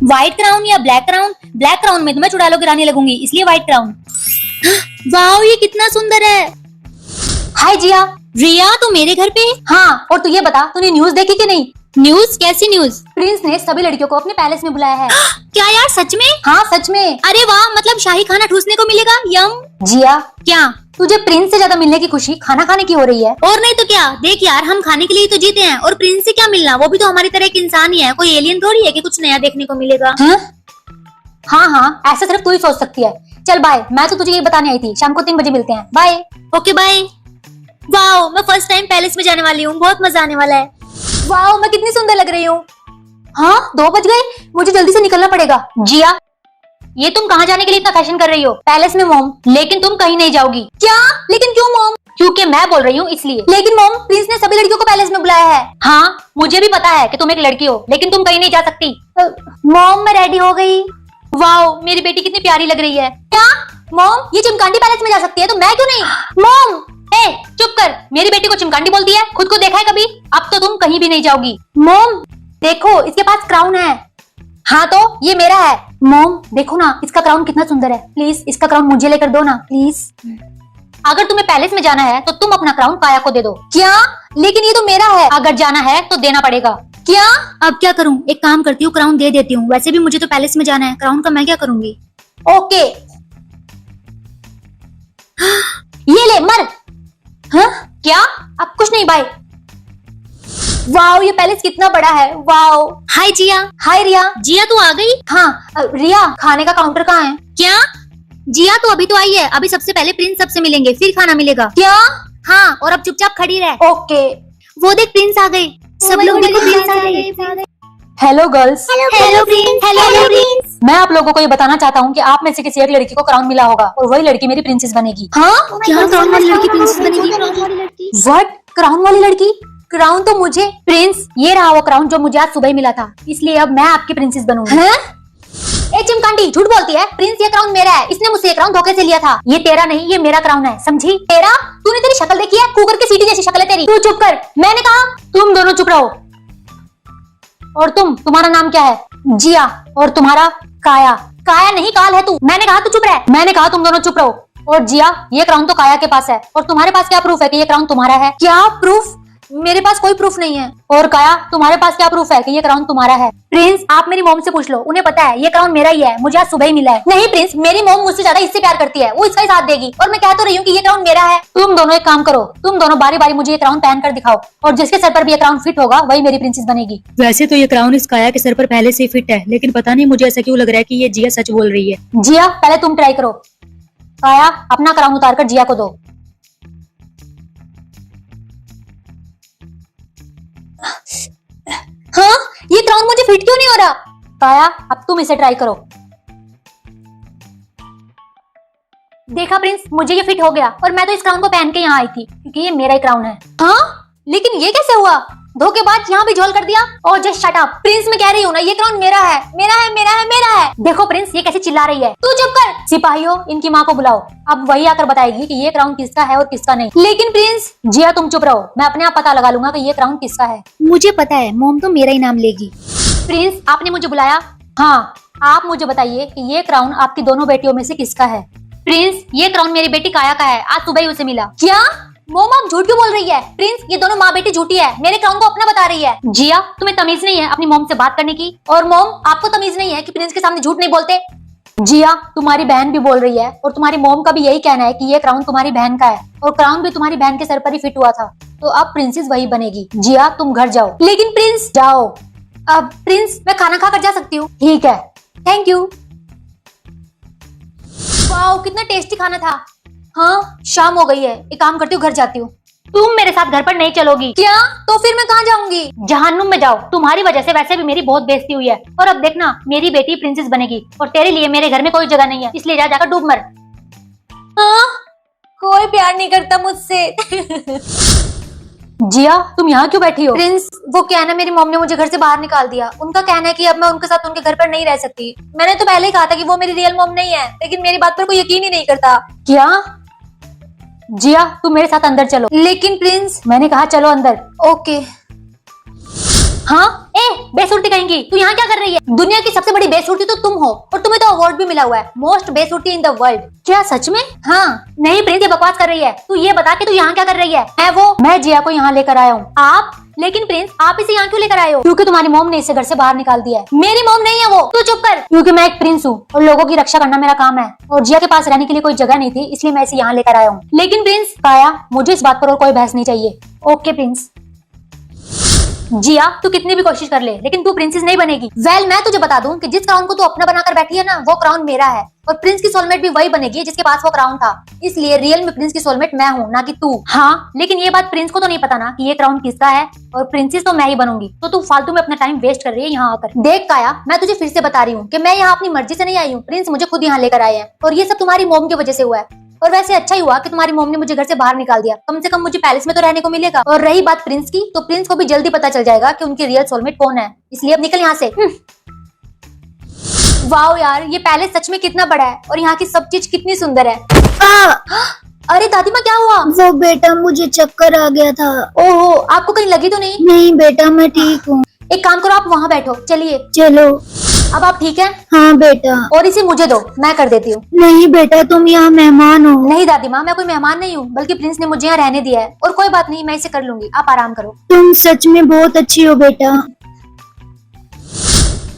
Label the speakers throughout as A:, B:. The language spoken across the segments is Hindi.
A: व्हाइट क्राउन या ब्लैक क्राउन? ब्लैक क्राउन में तो मैं चुड़ैलों गिराने लगूंगी, इसलिए व्हाइट क्राउन। वाओ, ये कितना सुंदर है।
B: हाय जिया।
A: रिया, तू मेरे घर पे?
B: हाँ, और तू ये बता, तूने न्यूज देखी कि नहीं?
A: न्यूज? कैसी न्यूज?
B: प्रिंस ने सभी लड़कियों को अपने पैलेस में बुलाया है।
A: क्या यार, सच में?
B: हाँ सच में।
A: अरे वाह, मतलब शाही खाना ठूसने को मिलेगा। यम।
B: जिया,
A: क्या?
B: तुझे प्रिंस से ज्यादा मिलने की खुशी खाना खाने की हो रही है।
A: और नहीं तो क्या। देख यार, हम खाने के लिए तो जीते हैं, और प्रिंस से क्या मिलना, वो भी तो हमारी तरह एक इंसान ही है, कोई एलियन थोड़ी है कि कुछ नया देखने को मिलेगा।
B: हाँ हाँ, ऐसा सिर्फ तू ही सोच सकती है। चल बाय, मैं तो तुझे ये बताने आई थी, शाम को 3 बजे मिलते हैं। बाय।
A: Okay bye. वाओ, मैं फर्स्ट टाइम पैलेस में जाने वाली हूँ, बहुत मजा आने वाला है।
B: वाओ, मैं कितनी सुंदर लग रही हूँ। हाँ, 2 बज गए, मुझे जल्दी से निकलना पड़ेगा। जिया, ये तुम कहाँ जाने के लिए इतना फैशन कर रही हो? पैलेस में मॉम। लेकिन तुम कहीं नहीं जाओगी। क्या? लेकिन क्यों मॉम? क्योंकि मैं बोल रही हूँ इसलिए। लेकिन मॉम, प्रिंस ने सभी लड़कियों को पैलेस में बुलाया है। हाँ, मुझे भी पता है कि तुम एक लड़की हो, लेकिन तुम कहीं नहीं जा सकती। मॉम, मैं रेडी हो गई। वाओ, मेरी बेटी कितनी प्यारी लग रही है। क्या मॉम, ये चिमकांडी पैलेस में जा सकती है, तो मैं क्यों नहीं? मॉम, ए चुप कर, मेरी बेटी को चिमकांडी बोलती है, खुद को देखा है कभी? अब तो तुम कहीं भी नहीं जाओगी। मॉम देखो, इसके पास क्राउन है। हाँ तो ये मेरा है। मॉम देखो ना, इसका क्राउन कितना सुंदर है, प्लीज इसका क्राउन मुझे लेकर दो ना प्लीज। अगर तुम्हें पैलेस में जाना है तो तुम अपना क्राउन काया को दे दो। क्या? लेकिन ये तो मेरा है। अगर जाना है तो देना पड़ेगा। क्या?
A: अब क्या करूँ, एक काम करती हूँ, क्राउन दे देती हूँ। वैसे भी मुझे तो पैलेस में जाना है, क्राउन का मैं क्या करूंगी।
B: ओके, ये ले मर। हाँ क्या? अब कुछ नहीं, बाय। वाओ, ये पैलेस कितना बड़ा है। वाओ।
A: हाय जिया।
B: हाय रिया।
A: जिया, तू आ गई?
B: हाँ रिया, खाने का काउंटर कहाँ है?
A: क्या? जिया, तू अभी तो आई है, अभी सबसे पहले प्रिंस सबसे मिलेंगे, फिर खाना मिलेगा।
B: क्या?
A: हाँ, और अब चुपचाप खड़ी रह।
B: ओके।
A: वो देख, प्रिंस आ गए। सब लोग देखो, प्रिंस आ गए।
B: Hello girls.
A: Hello Prince. Hello Prince.
B: मैं आप लोगों को ये बताना चाहता हूँ कि आप में से किसी एक लड़की को क्राउन मिला होगा, और वही लड़की मेरी प्रिंसेस बनेगी। हाँ
A: क्या? क्राउन वाली लड़की प्रिंसेस बनेगी?
B: व्हाट? क्राउन वाली लड़की? क्राउन तो मुझे। प्रिंस, ये रहा वो क्राउन जो मुझे आज सुबह ही मिला था, इसलिए अब मैं आपकी प्रिंसेस बनूंगी। ए चिमकांडी, झूठ बोलती है। प्रिंस, ये क्राउन मेरा है, इसने मुझसे ये क्राउन धोखे से लिया था। ये तेरा नहीं, ये मेरा क्राउन है, समझी? तेरा? तूने तेरी शक्ल देखी है? कुकर के सीटी जैसी शक्ल है तेरी। तू चुप कर, मैंने कहा। तुम दोनों चुप रहो। और तुम्हारा नाम क्या है? जिया। और तुम्हारा? काया। काया नहीं, काल है तू। मैंने कहा तू चुप रह। मैंने कहा तुम दोनों चुप रहो। और जिया, ये क्राउन तो काया के पास है, और तुम्हारे पास क्या प्रूफ है कि ये क्राउन तुम्हारा है? क्या प्रूफ? मेरे पास कोई प्रूफ नहीं है। और काया, तुम्हारे पास क्या प्रूफ है कि ये क्राउन तुम्हारा है? प्रिंस, आप मेरी मॉम से पूछ लो, उन्हें पता है ये क्राउन मेरा ही है, मुझे आज सुबह ही मिला है। नहीं प्रिंस, मेरी मॉम मुझसे ज्यादा इससे प्यार करती है, वो इसका ही साथ देगी, और मैं कह तो रही हूँ कि ये क्राउन मेरा है। तुम दोनों एक काम करो, तुम दोनों बारी बारी मुझे ये क्राउन पहन कर दिखाओ, और जिसके सर पर भी ये क्राउन फिट होगा वही मेरी प्रिंसेस बनेगी।
C: वैसे तो ये क्राउन इस काया के सर पर पहले से ही फिट है, लेकिन पता नहीं मुझे ऐसा क्यों लग रहा है कि ये जिया सच बोल रही है।
B: जिया, पहले तुम ट्राई करो। काया, अपना क्राउन उतार कर जिया को दो। हाँ, ये क्राउन मुझे फिट क्यों नहीं हो रहा? काया, अब तुम इसे ट्राई करो। देखा प्रिंस, मुझे ये फिट हो गया, और मैं तो इस क्राउन को पहन के यहाँ आई थी क्योंकि ये मेरा ही क्राउन है। हाँ, लेकिन ये कैसे हुआ? धोखेबाज, यहाँ भी झोल कर दिया। और जस्ट शट अप। प्रिंस, मैं कह रही हूँ ना, ये क्राउन मेरा है, मेरा है, मेरा है, मेरा है। देखो प्रिंस, ये कैसे चिल्ला रही है। तू चुप कर। सिपाहियों, इनकी माँ को बुलाओ, अब वही आकर बताएगी कि ये क्राउन किसका है और किसका नहीं। लेकिन प्रिंस। जिया, तुम चुप रहो, मैं अपने आप पता लगा लूंगा कि ये क्राउन किसका है।
A: मुझे पता है, मॉम तो मेरा ही नाम लेगी।
B: प्रिंस, आपने मुझे बुलाया? हाँ, आप मुझे बताइए कि ये क्राउन आपकी दोनों बेटियों में से किसका है? प्रिंस, ये क्राउन मेरी बेटी काया का है, आज सुबह ही उसे मिला। क्या? मोम, आप झूठ क्यों बोल रही है? प्रिंस, ये दोनों माँ बेटी झूठी है, मेरे क्राउन को अपना बता रही है। जिया, तुम्हें तमीज नहीं है अपनी मोम से बात करने की? और मोम, आपको तमीज नहीं है कि प्रिंस के सामने झूठ नहीं बोलते? जिया, तुम्हारी बहन भी बोल रही है, और तुम्हारी मोम का भी यही कहना है कि ये क्राउन तुम्हारी बहन का है, और क्राउन भी तुम्हारी बहन के सर पर ही फिट हुआ था, तो अब प्रिंसेस वही बनेगी। जिया, तुम घर जाओ। लेकिन प्रिंस। जाओ। अब प्रिंस, मैं खाना खाकर जा सकती हूँ? ठीक है, थैंक यू। वाओ, कितना टेस्टी खाना था। हाँ, शाम हो गई है, एक काम करती हूँ, घर जाती हूँ। तुम मेरे साथ घर पर नहीं चलोगी? क्या? तो फिर मैं कहाँ जाऊंगी? जहन्नुम में जाओ, तुम्हारी वजह से वैसे भी मेरी बहुत बेइज्जती हुई है, और अब देखना, मेरी बेटी प्रिंसेस बनेगी, और तेरे लिए मेरे घर में कोई जगह नहीं है, इसलिए जा जाकर डूब मर। हाँ, कोई प्यार नहीं करता मुझसे। जिया, तुम यहाँ क्यों बैठी हो? प्रिंस, वो क्या है ना, मेरी मॉम ने मुझे घर से बाहर निकाल दिया। उनका कहना है कि अब मैं उनके साथ उनके घर पर नहीं रह सकती। मैंने तो पहले ही कहा था कि वो मेरी रियल मॉम नहीं है, लेकिन मेरी बात पर कोई यकीन ही नहीं करता। क्या? जिया, तुम मेरे साथ अंदर चलो। लेकिन प्रिंस। मैंने कहा चलो अंदर। ओके। हाँ, ए बेसुरती कहेंगी, तू यहाँ क्या कर रही है? दुनिया की सबसे बड़ी बेसुरती तो तुम हो, और तुम्हें तो अवार्ड भी मिला हुआ है, मोस्ट बेसुरती इन द वर्ल्ड। क्या सच में? हाँ। नहीं प्रिंस, ये बकवास कर रही है। तू ये बता कि तू यहाँ क्या कर रही है? मैं जिया को यहाँ लेकर आया हूँ। आप? लेकिन प्रिंस, आप इसे यहाँ क्यों लेकर आए हो? क्योंकि तुम्हारी मॉम ने इसे घर से बाहर निकाल दिया है। मेरी मॉम नहीं है वो, तू चुप कर। क्योंकि मैं एक प्रिंस हूँ और लोगों की रक्षा करना मेरा काम है, और जिया के पास रहने के लिए कोई जगह नहीं थी, इसलिए मैं इसे यहाँ लेकर आया हूँ। लेकिन प्रिंस, काया, मुझे इस बात पर और कोई बहस नहीं चाहिए। Okay Prince. जिया, तू कितनी भी कोशिश कर ले, लेकिन तू प्रिंसेस नहीं बनेगी। मैं तुझे बता दूं कि जिस क्राउन को तू अपना बनाकर बैठी है ना, वो क्राउन मेरा है, और प्रिंस की सोलमेट भी वही बनेगी जिसके पास वो क्राउन था। इसलिए रियल में प्रिंस की सोलमेट मैं हूँ, ना कि तू। हाँ, लेकिन ये बात प्रिंस को तो नहीं पता ना कि ये क्राउन किसका है, और प्रिंसेस तो मैं ही बनूंगी। तो तू फालतू में अपना टाइम वेस्ट कर रही है यहाँ आकर। देख काया, मैं तुझे फिर से बता रही हूँ कि मैं यहाँ अपनी मर्जी से नहीं आई हूँ, प्रिंस मुझे खुद यहाँ लेकर आए हैं, और ये सब तुम्हारी मोम की वजह से हुआ है। और वैसे अच्छा ही हुआ कि तुम्हारी मॉम ने मुझे घर से बाहर निकाल दिया, कम से कम मुझे पैलेस में तो रहने को मिलेगा। और रही बात प्रिंस की, तो प्रिंस को भी जल्दी पता चल जाएगा कि उनकी रियल सोलमेट कौन है, इसलिए अब निकल यहाँ से। वाओ यार, ये पैलेस सच में कितना बड़ा है, और यहाँ की सब चीज कितनी सुंदर है। अरे दादी माँ, क्या हुआ?
A: वो बेटा, मुझे चक्कर आ गया था।
B: ओहो, आपको कहीं लगी तो नहीं?
A: नहीं बेटा, मैं ठीक हूँ।
B: एक काम करो, आप वहाँ बैठो। चलिए।
A: चलो।
B: अब आप ठीक हैं?
A: हाँ बेटा।
B: और इसे मुझे दो, मैं कर देती हूँ।
A: नहीं बेटा, तुम यहाँ मेहमान हो।
B: नहीं दादी माँ, मैं कोई मेहमान नहीं हूँ, बल्कि प्रिंस ने मुझे यहाँ रहने दिया है। और कोई बात नहीं, मैं इसे कर लूंगी, आप आराम करो।
A: तुम सच में बहुत अच्छी हो बेटा।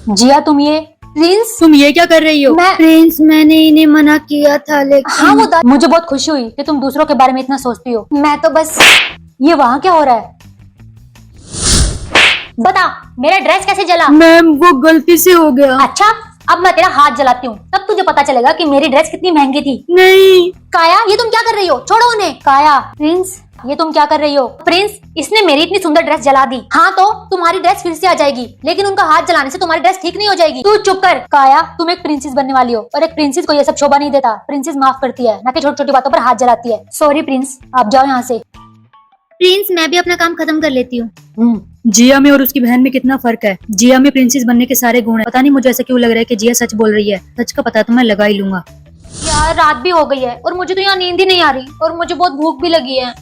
B: जिया, तुम ये प्रिंस,
C: तुम ये क्या कर रही हो?
A: प्रिंस, मैंने इन्हें मना किया था, लेकिन
B: हाँ वो मुझे बहुत खुशी हुई कि तुम दूसरों के बारे में इतना सोचती हो। मैं तो बस। ये वहाँ क्या हो रहा है? बता, मेरा ड्रेस कैसे जला?
A: मैम, वो गलती से हो गया।
B: अच्छा, अब मैं तेरा हाथ जलाती हूँ, तब तुझे पता चलेगा कि मेरी ड्रेस कितनी महंगी थी।
A: नहीं।
B: काया, ये तुम क्या कर रही हो? छोड़ो उन्हें। काया। प्रिंस, ये तुम क्या कर रही हो? प्रिंस, इसने मेरी इतनी सुंदर ड्रेस जला दी। हाँ तो तुम्हारी ड्रेस फिर से आ जाएगी, लेकिन उनका हाथ जलाने से तुम्हारी ड्रेस ठीक नहीं हो जाएगी। तू चुप कर। काया, तुम एक प्रिंसेस बनने वाली हो, और एक प्रिंसेस को ये सब शोभा नहीं देता। प्रिंसेस माफ करती है, ना कि छोटी छोटी बातों पर हाथ जलाती है। सॉरी प्रिंस, आप जाओ यहाँ से।
A: प्रिंस, मैं भी अपना काम खत्म कर लेती हूँ।
C: जिया में और उसकी बहन में कितना फर्क है। जिया में प्रिंसेस बनने के सारे गुण हैं। पता नहीं मुझे ऐसा क्यों लग रहा है कि जिया सच बोल रही है। सच का पता तो मैं लगा ही लूंगा।
B: यार, रात भी हो गई है, और मुझे तो यहाँ नींद ही नहीं आ रही, और मुझे बहुत भूख भी लगी है।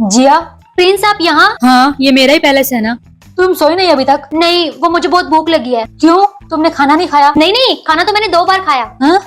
B: जिया, प्रिंस आप यहाँ?
C: हाँ, ये मेरा ही पैलेस है ना।
B: तुम सोई नहीं अभी तक? नहीं, वो मुझे बहुत भूख लगी है। क्यों, तुमने खाना नहीं खाया? नहीं नहीं, खाना तो मैंने 2 बार खाया। हाँ?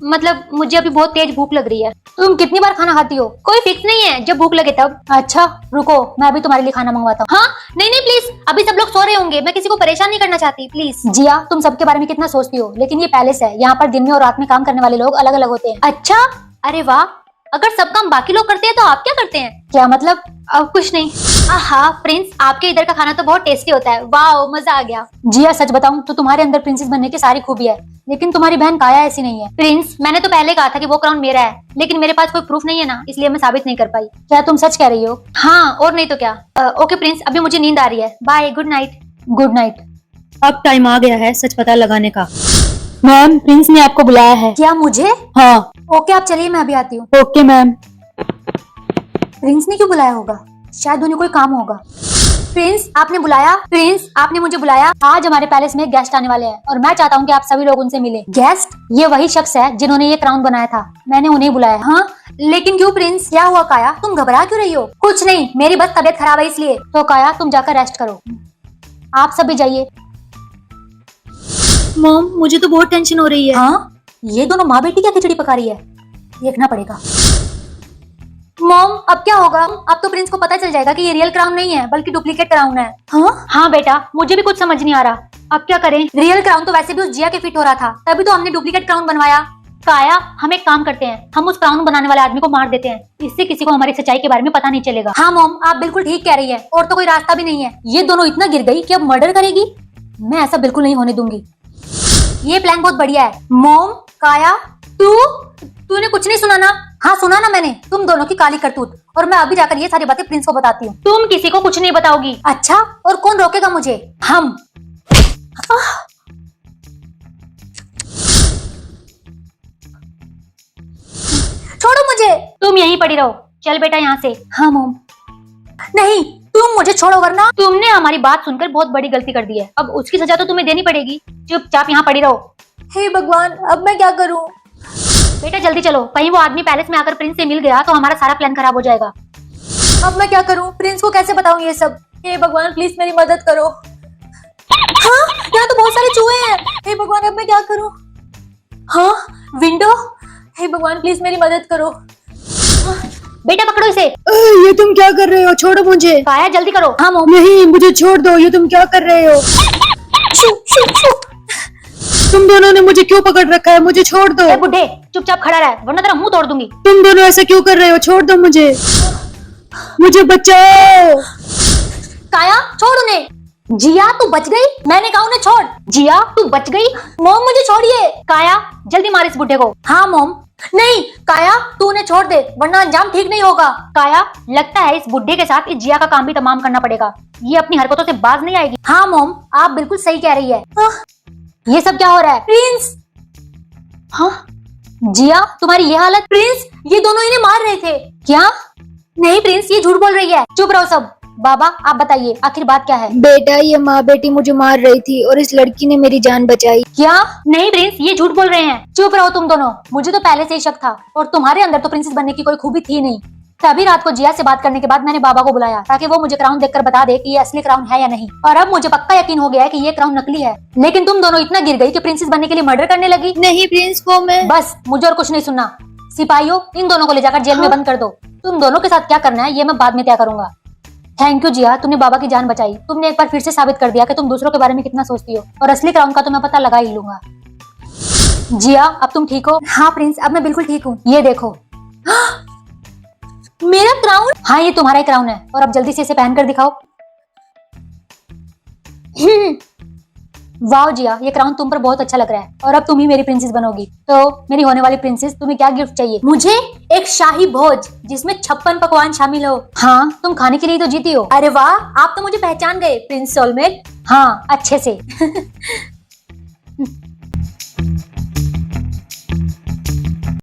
B: मतलब मुझे अभी बहुत तेज भूख लग रही है। तुम कितनी बार खाना खाती हो? कोई फिक्स नहीं है, जब भूख लगे तब। अच्छा रुको, मैं अभी तुम्हारे लिए खाना मंगवाता हूँ। हाँ? नहीं नहीं प्लीज, अभी सब लोग सो रहे होंगे, मैं किसी को परेशान नहीं करना चाहती, प्लीज। जिया, तुम सबके बारे में कितना सोचती हो, लेकिन ये पैलेस है, यहाँ पर दिन में और रात में काम करने वाले लोग अलग अलग होते हैं। अच्छा, अरे वाह, अगर सब काम बाकी लोग करते हैं तो आप क्या करते हैं? क्या मतलब? अब कुछ नहीं। आहा प्रिंस, आपके इधर का खाना तो बहुत टेस्टी होता है। वाओ, मजा आ गया। जिया, सच बताऊं तो तुम्हारे अंदर प्रिंसेस बनने की सारी खूबी है, लेकिन तुम्हारी बहन काया ऐसी नहीं है। प्रिंस, मैंने तो पहले कहा था कि वो क्राउन मेरा है, लेकिन मेरे पास कोई प्रूफ नहीं है ना, इसलिए मैं साबित नहीं कर पाई। क्या तुम सच कह रही हो? हाँ, और नहीं तो क्या। ओके प्रिंस, अभी मुझे नींद आ रही है, bye, good night. Good night.
C: अब टाइम आ गया है सच पता लगाने का। मैम, प्रिंस ने आपको बुलाया है।
B: क्या, मुझे?
C: हाँ।
B: ओके, आप चलिए, मैं अभी आती हूँ।
C: Okay ma'am.
B: प्रिंस ने क्यों बुलाया होगा? शायद उन्हें कोई काम होगा। प्रिंस, आपने बुलाया? प्रिंस, आपने मुझे बुलाया? आज हमारे पैलेस में गेस्ट आने वाले हैं, और मैं चाहता हूँ कि आप सभी लोग उनसे मिलें। गेस्ट? ये वही शख्स है जिन्होंने ये क्राउन बनाया था, मैंने उन्हें बुलाया। हाँ, लेकिन क्यों प्रिंस? क्या हुआ काया, तुम घबरा क्यों रही हो? कुछ नहीं, मेरी बस तबीयत खराब है इसलिए। तो काया, तुम जाकर रेस्ट करो, आप सभी जाइए।
A: मॉम, मुझे तो बहुत टेंशन हो रही है।
B: हाँ, ये दोनों माँ बेटी क्या खिचड़ी पका रही है, देखना पड़ेगा। मॉम, अब क्या होगा? अब तो प्रिंस को पता चल जाएगा कि ये रियल क्राउन नहीं है, बल्कि डुप्लीकेट क्राउन है। हाँ? हाँ बेटा, मुझे भी कुछ समझ नहीं आ रहा, अब क्या करें? रियल क्राउन तो वैसे भी उस जिया के फिट हो रहा था, तभी तो हमने डुप्लीकेट क्राउन बनवाया। काया, हम एक काम करते हैं, हम उस क्राउन बनाने वाले आदमी को मार देते हैं, इससे किसी को हमारी सच्चाई के बारे में पता नहीं चलेगा। हाँ मॉम, आप बिल्कुल ठीक कह रही है, और तो कोई रास्ता भी नहीं है। ये दोनों इतना गिर गई कि अब मर्डर करेगी? मैं ऐसा बिल्कुल नहीं होने दूंगी। ये प्लान बहुत बढ़िया है। मॉम, काया, तूने कुछ नहीं सुना ना? हाँ सुना ना मैंने, तुम दोनों की काली करतूत, और मैं अभी जाकर ये सारी बातें प्रिंस को बताती हूँ। तुम किसी को कुछ नहीं बताओगी? अच्छा, और कौन रोकेगा मुझे? हम। छोड़ो मुझे। तुम यहीं पड़ी रहो, चल बेटा यहाँ से। हाँ मॉम। नहीं, तुम मुझे छोड़ो, वरना। तुमने हमारी बात सुनकर बहुत बड़ी गलती कर दी है, अब उसकी सजा तो तुम्हें देनी पड़ेगी। चुपचाप यहाँ पड़ी रहो। हे भगवान, अब मैं क्या करूँ? बेटा जल्दी चलो, कहीं वो आदमी पैलेस में आकर प्रिंस से मिल गया तो हमारा सारा प्लान खराब हो जाएगा। अब मैं क्या करूं? प्रिंस को कैसे बताऊं ये सब? हे भगवान, प्लीज मेरी मदद करो। हाँ, यहाँ तो बहुत सारे चूहे हैं। हे भगवान, अब मैं क्या करूँ? हाँ, विंडो। हे भगवान, प्लीज मेरी मदद करो। हाँ, बेटा पकड़ो इसे।
C: ये तुम क्या कर रहे हो? छोड़ो मुझे।
B: काया जल्दी करो। हाँ मोम।
C: नहीं, मुझे छोड़ दो। ये तुम क्या कर रहे हो?
B: शू, शू, शू।
C: तुम दोनों ने मुझे क्यों पकड़ रखा है? मुझे छोड़ दो।
B: ए बुड्ढे, चुपचाप खड़ा रह वरना तेरा मुंह तोड़ दूंगी।
C: तुम दोनों ऐसा क्यों कर रहे हो? छोड़ दो मुझे। मुझे बचाओ।
B: काया छोड़ उन्हें। जिया तू बच गई। मैंने कहा उन्हें छोड़। जिया तू बच गई। मोम मुझे छोड़िए। काया जल्दी मार इस बुड्ढे को। हाँ मोम। नहीं काया, तू उन्हें छोड़ दे वरना अंजाम ठीक नहीं होगा। काया, लगता है इस बुड्ढे के साथ इस जिया का काम भी तमाम करना पड़ेगा। ये अपनी हरकतों से बाज नहीं आएगी। हाँ मोम, आप बिल्कुल सही कह रही है। ये सब क्या हो रहा है? प्रिंस। हाँ जिया, तुम्हारी ये हालत। प्रिंस, ये दोनों इन्हें मार रहे थे। क्या? नहीं प्रिंस, ये झूठ बोल रही है। चुप रहो सब। बाबा आप बताइए आखिर बात क्या है?
C: बेटा, ये माँ बेटी मुझे मार रही थी और इस लड़की ने मेरी जान बचाई।
B: क्या? नहीं प्रिंस, ये झूठ बोल रहे हैं। चुप रहो तुम दोनों। मुझे तो पहले से ही शक था और तुम्हारे अंदर तो प्रिंसेस बनने की कोई खूबी थी नहीं। तभी रात को जिया से बात करने के बाद मैंने बाबा को बुलाया ताकि वो मुझे क्राउन देखकर बता दे कि ये असली क्राउन है या नहीं। और अब मुझे पक्का यकीन हो गया है कि ये क्राउन नकली है। लेकिन तुम दोनों इतना गिर गई कि प्रिंसेस बनने के लिए मर्डर करने लगी।
C: नहीं प्रिंस को मैं।
B: बस, मुझे और कुछ नहीं सुनना। सिपाहियों, इन दोनों को ले जाकर जेल में बंद कर दो। तुम दोनों के साथ क्या करना है ये मैं बाद में तय करूंगा। थैंक यू जिया, तुमने बाबा की जान बचाई। तुमने एक बार फिर से साबित कर दिया कि तुम दूसरों के बारे में कितना सोचती हो और असली क्राउन का तो मैं पता लगा ही लूंगा। जिया, अब तुम ठीक हो? हाँ प्रिंस, अब मैं बिल्कुल ठीक हूँ। ये देखो। मेरा क्राउन? हाँ, ये तुम्हारा ही क्राउन है और अब जल्दी से इसे पहन कर दिखाओ। वाह जिया, ये क्राउन तुम पर बहुत अच्छा लग रहा है और अब तुम ही मेरी प्रिंसेस बनोगी। तो मेरी होने वाली प्रिंसेस, तुम्हें क्या गिफ्ट चाहिए? मुझे एक शाही भोज जिसमें 56 पकवान शामिल हो। हाँ, तुम खाने के लिए तो जीती हो। अरे वाह, आप तो मुझे पहचान गए प्रिंस सोलमेट। हाँ, अच्छे से।